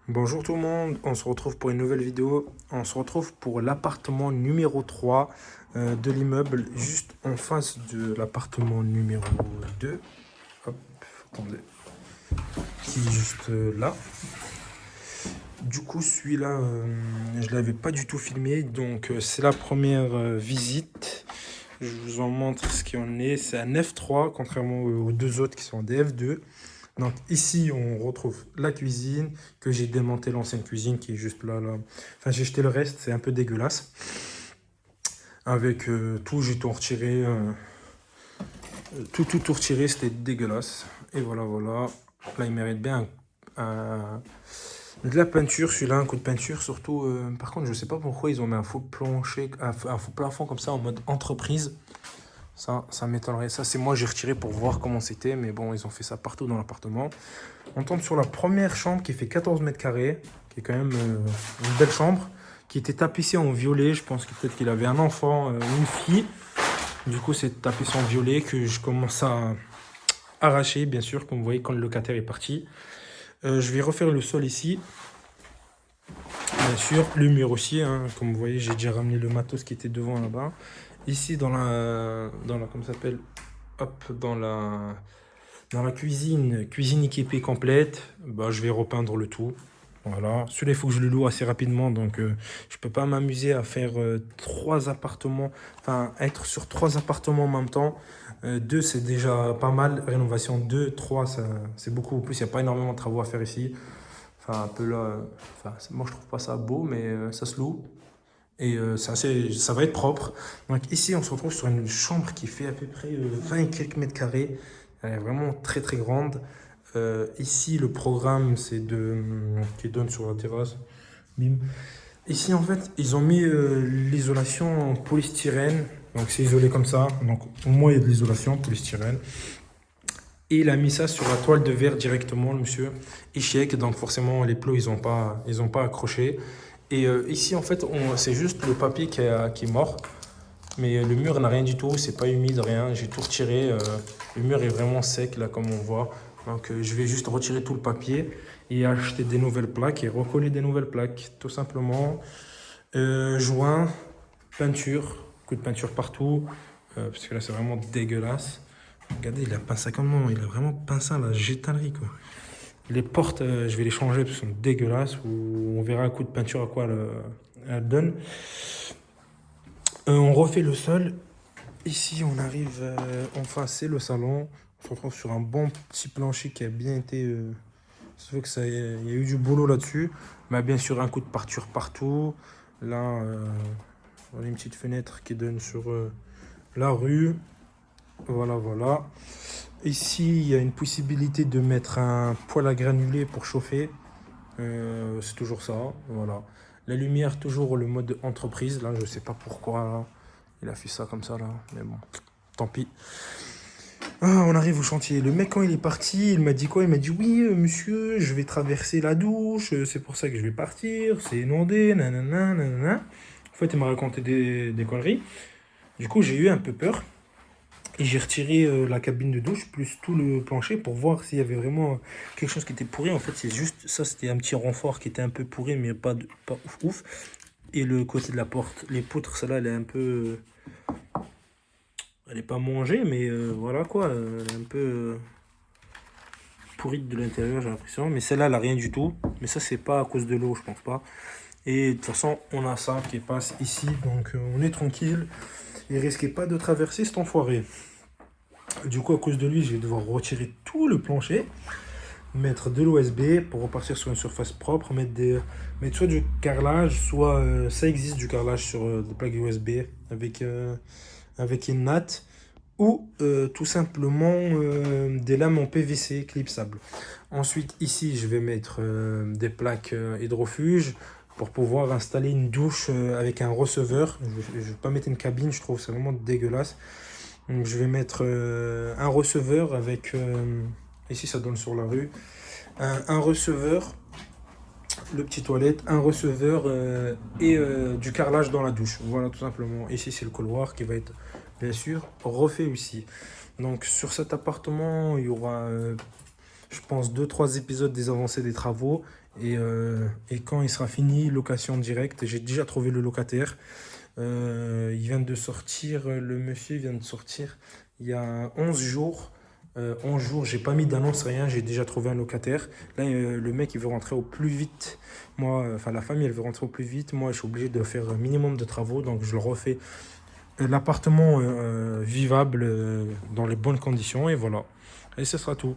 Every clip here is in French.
Bonjour tout le monde, on se retrouve pour une nouvelle vidéo. On se retrouve pour l'appartement numéro 3 de l'immeuble, juste en face de l'appartement numéro 2. Hop, attendez, qui est juste là. Du coup, celui-là, je ne l'avais pas du tout filmé, donc c'est la première visite. Je vous en montre ce qu'il en est. C'est un F3, contrairement aux deux autres qui sont des F2. Donc ici, on retrouve la cuisine, que j'ai démonté l'ancienne cuisine qui est juste là, là. Enfin, j'ai jeté le reste, c'est un peu dégueulasse. Avec tout, j'ai tout retiré. Tout retiré, c'était dégueulasse. Et voilà, voilà. Là, il mérite bien de la peinture, celui-là, un coup de peinture. Surtout, par contre, je sais pas pourquoi ils ont mis un faux plancher, un faux plafond comme ça en mode entreprise. Ça m'étonnerait. Ça, c'est moi, j'ai retiré pour voir comment c'était. Mais bon, ils ont fait ça partout dans l'appartement. On tombe sur la première chambre qui fait 14 mètres carrés, qui est quand même une belle chambre, qui était tapissée en violet. Je pense que peut-être qu'il avait un enfant ou une fille. Du coup, c'est tapissé en violet que je commence à arracher, bien sûr, comme vous voyez, quand le locataire est parti. Je vais refaire le sol ici. Bien sûr, le mur aussi, hein. Comme vous voyez, j'ai déjà ramené le matos qui était devant là-bas. Ici, comment ça s'appelle, hop, dans la cuisine équipée complète, bah, je vais repeindre le tout. Voilà. Celui-là, il faut que je le loue assez rapidement, donc je peux pas m'amuser à faire trois appartements, enfin être sur trois appartements en même temps. Deux, c'est déjà pas mal. Rénovation 2, 3, c'est beaucoup. En plus, il n'y a pas énormément de travaux à faire ici. Enfin, un peu là. Enfin, moi, je trouve pas ça beau, mais ça se loue. Et ça va être propre. Donc ici, on se retrouve sur une chambre qui fait à peu près 20 et quelques mètres carrés. Elle est vraiment très très grande. Ici, le programme, c'est qui donne sur la terrasse. Bim. Ici, en fait, ils ont mis l'isolation en polystyrène. Donc c'est isolé comme ça. Donc au moins, il y a de l'isolation polystyrène. Et il a mis ça sur la toile de verre directement, le monsieur. Échec, donc forcément, les plots, ils ont pas accroché. Et ici, en fait, c'est juste le papier qui est mort. Mais le mur n'a rien du tout, c'est pas humide, rien. J'ai tout retiré. Le mur est vraiment sec, là, comme on voit. Donc, je vais juste retirer tout le papier et acheter des nouvelles plaques et recoller des nouvelles plaques, tout simplement. Joint, peinture, coup de peinture partout. Parce que là, c'est vraiment dégueulasse. Regardez, il a peint ça comment? Il a vraiment peint ça à la gétalerie, quoi. Les portes, je vais les changer parce qu'elles sont dégueulasses. Ou on verra un coup de peinture à quoi elle donne. On refait le sol. Ici, on arrive enfin, c'est le salon. On se retrouve sur un bon petit plancher qui a bien été. Ça fait que ça, il y a eu du boulot là-dessus. Mais bien sûr, un coup de peinture partout. Là, on a une petite fenêtre qui donne sur la rue. Voilà, voilà. Ici, il y a une possibilité de mettre un poêle à granulés pour chauffer. C'est toujours ça. Voilà. La lumière, toujours le mode entreprise. Là, je sais pas pourquoi. Là, il a fait ça comme ça, là. Mais bon, tant pis. Ah, on arrive au chantier. Le mec, quand il est parti, il m'a dit quoi? Il m'a dit oui, monsieur, je vais traverser la douche. C'est pour ça que je vais partir. C'est inondé. Nanana, nanana. En fait, il m'a raconté des conneries. Du coup, j'ai eu un peu peur. Et j'ai retiré la cabine de douche plus tout le plancher pour voir s'il y avait vraiment quelque chose qui était pourri. En fait, c'est juste ça, c'était un petit renfort qui était un peu pourri, mais pas ouf ouf. Et le côté de la porte, les poutres, celle-là, elle est un peu. Elle est pas mangée, mais voilà quoi. Elle est un peu pourrie de l'intérieur, j'ai l'impression. Mais celle-là, elle a rien du tout. Mais ça, c'est pas à cause de l'eau, je pense pas. Et de toute façon, on a ça qui passe ici, donc on est tranquille. Il risquait pas de traverser cet enfoiré. Du coup, à cause de lui, je vais devoir retirer tout le plancher, mettre de l'OSB pour repartir sur une surface propre, mettre soit du carrelage, soit ça existe du carrelage sur des plaques USB avec, avec une natte, ou tout simplement des lames en PVC clipsables. Ensuite, ici, je vais mettre des plaques hydrofuges pour pouvoir installer une douche avec un receveur. Je ne vais pas mettre une cabine, je trouve c'est vraiment dégueulasse. Donc je vais mettre un receveur avec, ici ça donne sur la rue, un receveur, le petit toilette, un receveur et du carrelage dans la douche. Voilà tout simplement. Ici c'est le couloir qui va être bien sûr refait aussi. Donc sur cet appartement il y aura je pense, 2-3 épisodes des avancées des travaux. Et quand il sera fini, location directe. J'ai déjà trouvé le locataire. Il vient de sortir, le monsieur vient de sortir il y a 11 jours. 11 jours, j'ai pas mis d'annonce, rien, j'ai déjà trouvé un locataire. Là, le mec, il veut rentrer au plus vite. Moi, enfin, la famille, elle veut rentrer au plus vite. Moi, je suis obligé de faire un minimum de travaux, donc je le refais. L'appartement vivable dans les bonnes conditions, et voilà. Et ce sera tout.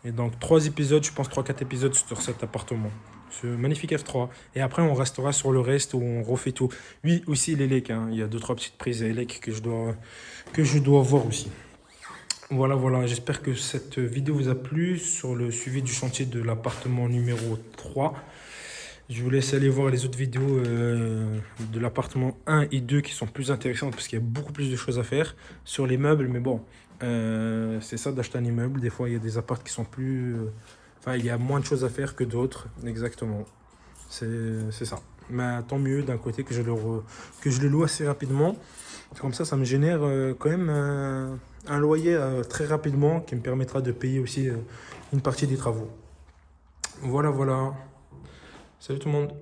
Et donc, 3 épisodes, je pense 3-4 épisodes sur cet appartement. Ce magnifique F3. Et après, on restera sur le reste où on refait tout. Oui, aussi les lecs, hein. Il y a 2-3 petites prises à lecs que je dois voir aussi. Voilà, voilà. J'espère que cette vidéo vous a plu sur le suivi du chantier de l'appartement numéro 3. Je vous laisse aller voir les autres vidéos de l'appartement 1 et 2 qui sont plus intéressantes parce qu'il y a beaucoup plus de choses à faire sur les meubles. Mais bon, c'est ça d'acheter un immeuble. Des fois, il y a des apparts qui sont plus... Enfin, il y a moins de choses à faire que d'autres. Exactement. C'est ça. Mais tant mieux d'un côté que je le loue assez rapidement. Comme ça me génère quand même un loyer très rapidement qui me permettra de payer aussi une partie des travaux. Voilà, voilà. Salut tout le monde.